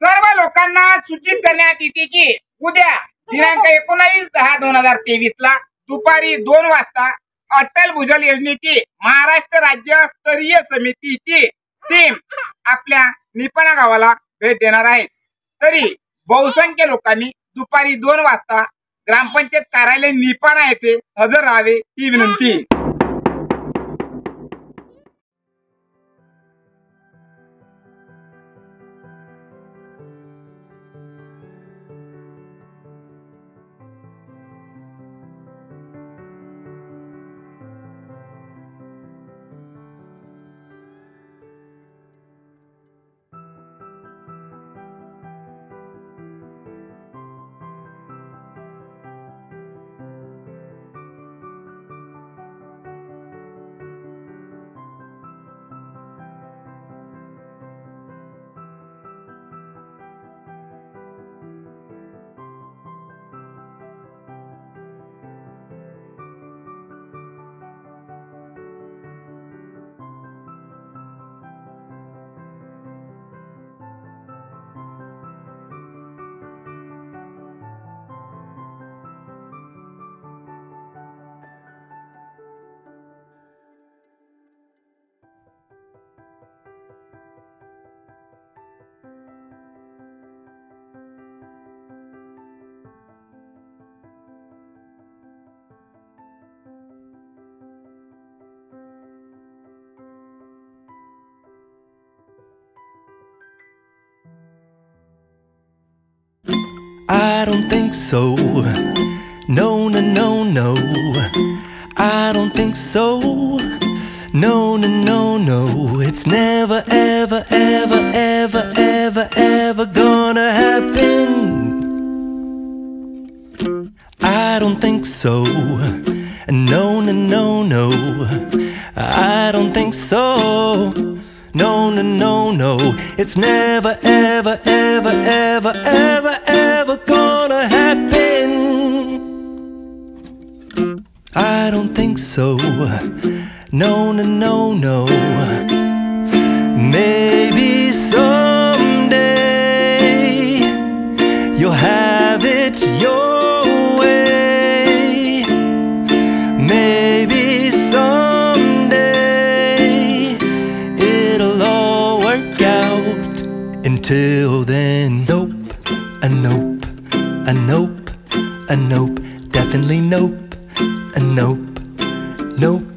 सर्व लोकांना सूचित करण्यात येते की उद्या दिनांक 19/10/2023 ला दुपारी 2 वाजता अटल भुजल योजनेची महाराष्ट्र राज्य स्तरीय समितीची टीम आपल्या निपाणा गावाला भेट देणार आहे। तरी बहुसंख्य लोकांनी दुपारी 2 वाजता ग्रामपंचायत कार्यालय निपाणा येथे हजर राहावे ही विनंती। I don't think so. No, no, no, no. I don't think so. No, no, no, no. It's never, ever, ever, ever, ever, ever gonna happen. I don't think so. No, no, no, no. I don't think so. No, no, no, no. It's never, ever, ever, ever, ever, ever gonna happen. I don't think so. No, no, no, no. Maybe someday you'll have it your way. Maybe someday it'll all work out. Until then, nope, a nope, a nope, a nope, definitely nope, a nope, nope,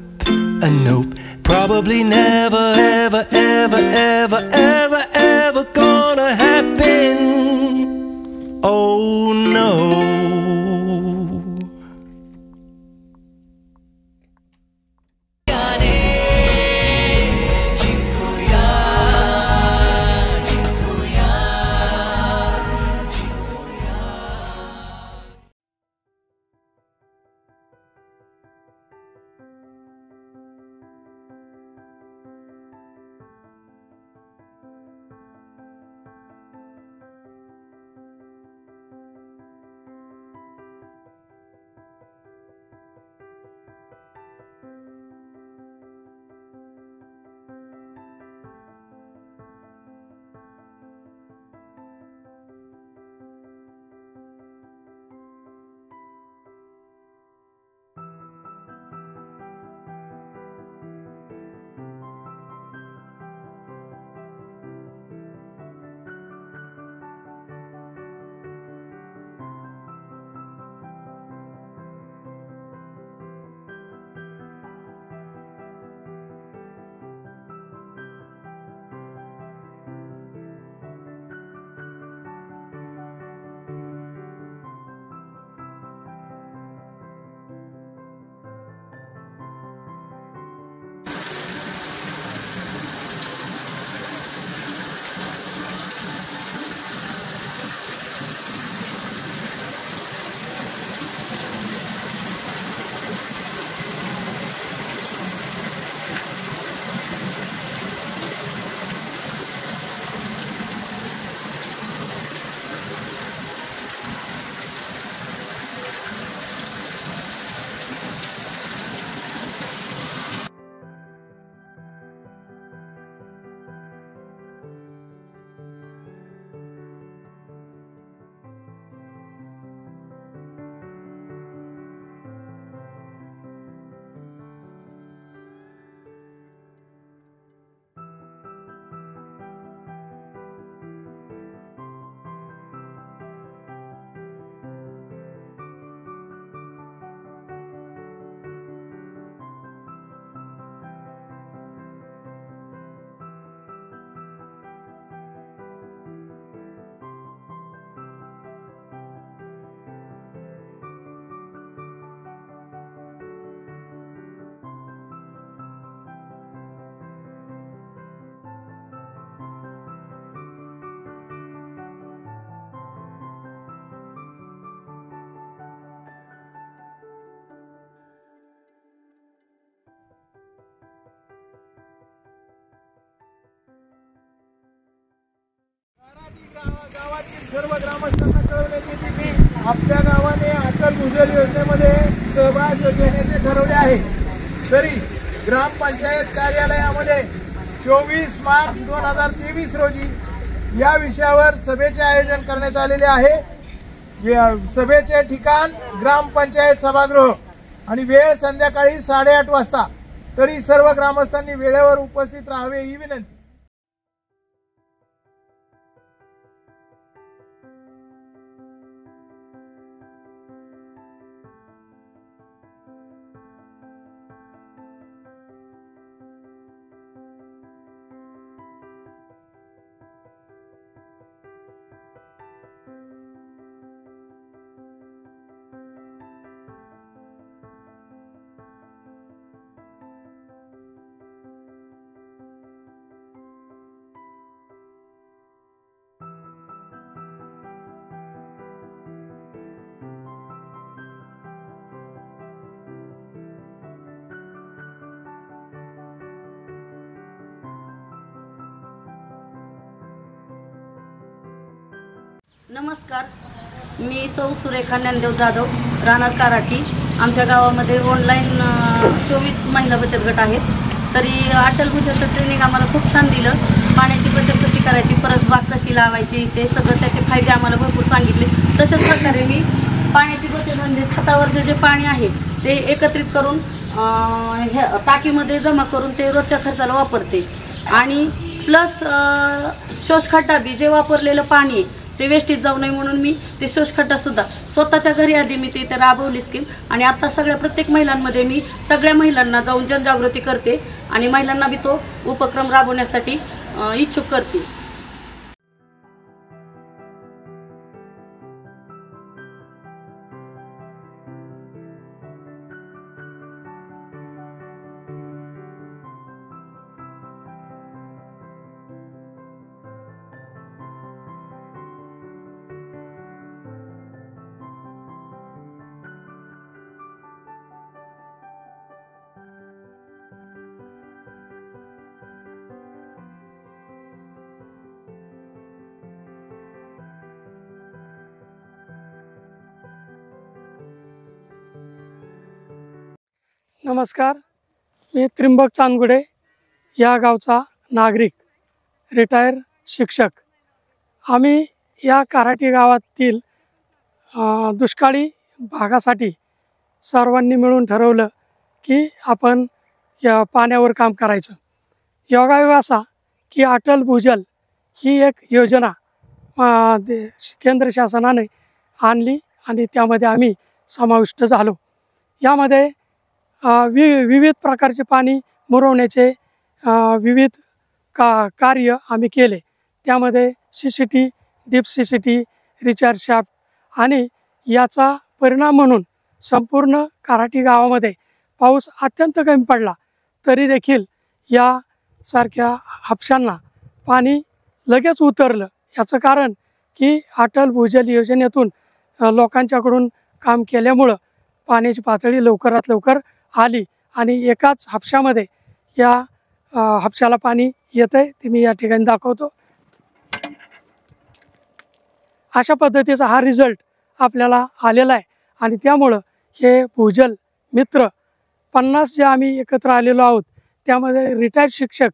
a nope. Probably never, ever, ever, ever, ever, ever gonna happen. Oh no. गावातील सर्व ग्रामस्थांना कळवण्यात येते की आपल्या गावाने अटल भूजल योजनेमध्ये सहभाग घेण्याचे ठरवले आहे। तरी ग्रामपंचायत कार्यालयामध्ये 24 मार्च 2023 रोजी या विषयावर सभेचे आयोजन करण्यात आलेले आहे। सभेचे ठिकाण ग्रामपंचायत सभागृह आणि वेळ संध्याकाळी 8:30 वाजता। तरी सर्व ग्रामस्थांनी वेळेवर उपस्थित राहावे ही विनंती। नमस्कार, मी सौ सुरेखा ज्ञानदेव जाधव, राहणार काराटी। आमच्या गावामध्ये ऑनलाईन 24 महिला बचत गट आहेत। तरी अटल भूजलचं ट्रेनिंग आम्हाला खूप छान दिलं। पाण्याची बचत कशी करायची, परसबाग कशी लावायची, ते सगळं त्याचे फायदे आम्हाला भरपूर सांगितले। तशाच प्रकारे मी पाण्याची बचत म्हणजे छतावरचे जे पाणी आहे ते एकत्रित करून टाकीमध्ये जमा करून ते रोजच्या खर्चाला वापरते। आणि प्लस शोषखड्डा बी जे वापरलेलं पाणी आहे ते वेस्टेज जाऊ नये म्हणून मी ते शोषखड्डासुद्धा स्वतःच्या घरी आधी मी ते राबवली स्कीम। आणि आता सगळ्या प्रत्येक महिलांमध्ये मी सगळ्या महिलांना जाऊन जनजागृती करते आणि महिलांना बी तो उपक्रम राबवण्यासाठी इच्छुक करते। नमस्कार, मी त्रिंबक चांदगुडे, या गावचा नागरिक, रिटायर शिक्षक। आम्ही या काराटी गावातील दुष्काळी भागासाठी सर्वांनी मिळून ठरवलं की आपण या पाण्यावर काम करायचं। योगायोग असा की अटल भूजल ही एक योजना केंद्र शासनाने आणली आणि त्यामध्ये आम्ही समाविष्ट झालो। यामध्ये विविध प्रकारचे पाणी मुरवण्याचे विविध कार्य आम्ही केले। त्यामध्ये CCT, deep CCT, recharge shaft आणि याचा परिणाम म्हणून संपूर्ण काराटी गावामध्ये पाऊस अत्यंत कमी पडला तरी देखील या सारख्या हापशांना पाणी लगेच उतरलं। याचं कारण की अटल भूजल योजनेतून लोकांच्याकडून काम केल्यामुळं पाण्याची पातळी लवकरात लवकर आली आणि एकाच हापशामध्ये या हापशाला पाणी येतंय ते मी या ठिकाणी दाखवतो। अशा पद्धतीचा हा रिझल्ट आपल्याला आलेला आहे आणि त्यामुळं हे भूजल मित्र 50 जे आम्ही एकत्र आलेलो आहोत त्यामध्ये रिटायर्ड शिक्षक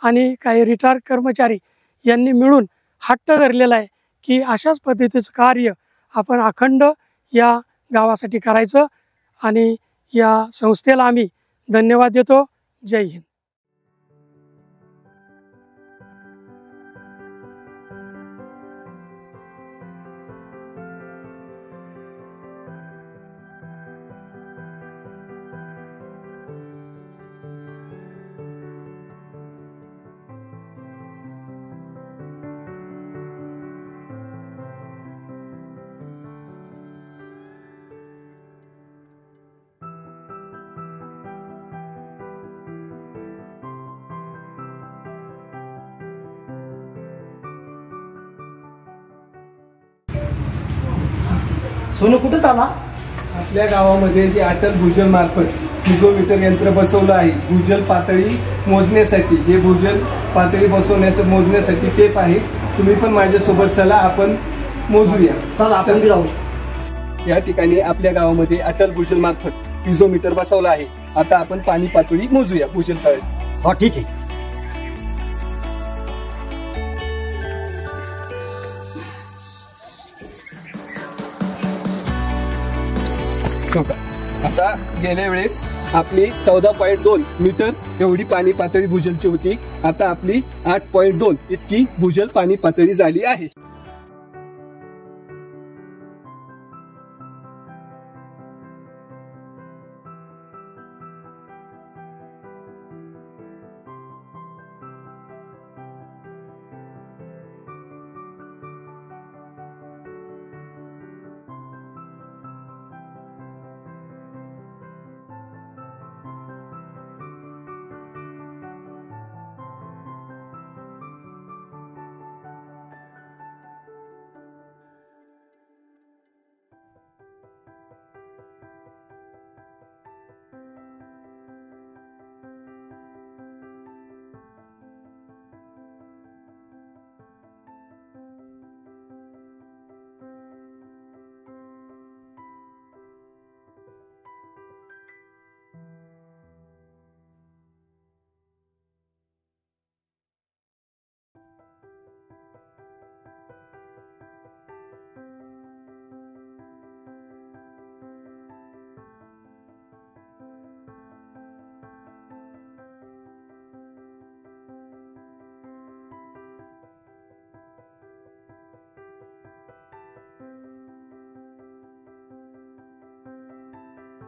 आणि काही रिटायर कर्मचारी यांनी मिळून हट्ट धरलेला आहे की अशाच पद्धतीचं कार्य आपण अखंड या गावासाठी करायचं आणि या संस्थेला आम्ही धन्यवाद देतो। जय हिंद। सोनू कुठं चाला? आपल्या गावामध्ये जे अटल भूजल मार्फत हिझोमीटर यंत्र बसवलं आहे भूजल पातळी मोजण्यासाठी, हे भूजल पातळी मोजण्यासाठी टेप आहे तुम्ही पण माझ्यासोबत चला, आपण मोजूया. चला आपण बी जाऊ. या ठिकाणी आपल्या गावामध्ये अटल भूजल मार्फत पिझोमीटर बसवला आहे. आता आपण पाणी पातळी मोजूया भूजल तळ्यात. हा ठीक आहे. आता गेल्या वेळेस आपली 14.2 मीटर एवढी पाणी पातळी भूजलची होती. आता आपली 8.2 इतकी भूजल पाणी पातळी झाली आहे.